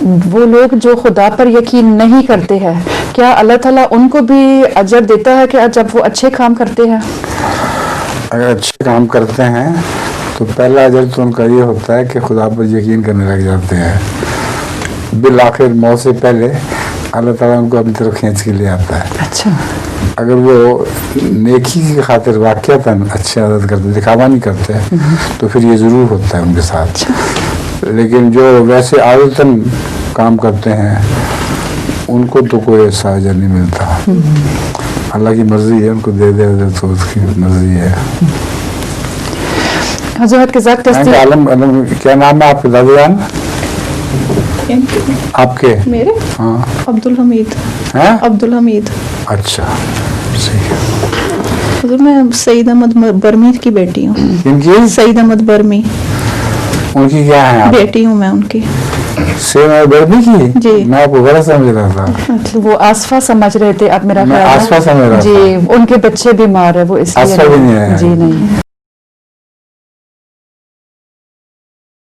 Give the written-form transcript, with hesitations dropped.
وہ لوگ جو خدا پر یقین نہیں کرتے ہیں، کیا اللہ تعالیٰ ان کو بھی اجر دیتا ہے کہ جب وہ اچھے کام کرتے ہیں؟ اگر اچھے کام کرتے ہیں تو پہلا اجر تو ان کا یہ ہوتا ہے کہ خدا پر یقین کرنے لگ جاتے ہیں، بالآخر موت سے پہلے اللہ تعالیٰ ان کو اپنی طرف کھینچ کے لے آتا ہے۔ اچھا، اگر وہ نیکی کی خاطر واقعتاً اچھے عادت کرتے، دکھاوا نہیں کرتے، تو پھر یہ ضرور ہوتا ہے ان کے ساتھ۔ لیکن جو ویسے عادتاً کام کرتے ہیں ان کو تو کوئی ایسا اجر نہیں ملتا۔ اللہ کی مرضی ہے، ان کو دے دے تو اس کی مرضی ہے۔ حضرت قزاق تصدیق عالم کیا نام ہے آپ کے دادا جان؟ آپ کے؟ میرے؟ ہاں، عبدالحمید۔ ہیں؟ عبدالحمید۔ اچھا، صحیح ہے۔ حضور میں سعید احمد برمی کی بیٹی ہوں۔ ان کی؟ سعید احمد برمی ان کی کیا ہے آپ؟ بیٹی ہوں میں ان کی۔ سیم برمی کی؟ جی۔ میں آپ کو غلط سمجھ رہا تھا۔ وہ آصفہ سمجھ رہے تھے، اب میرا میں خیال ہے آصفہ سمجھ رہا تھا۔ جی ان کے بچے بیمار ہے وہ اس لیے آصفہ بھی نہیں ہے؟ جی نہیں۔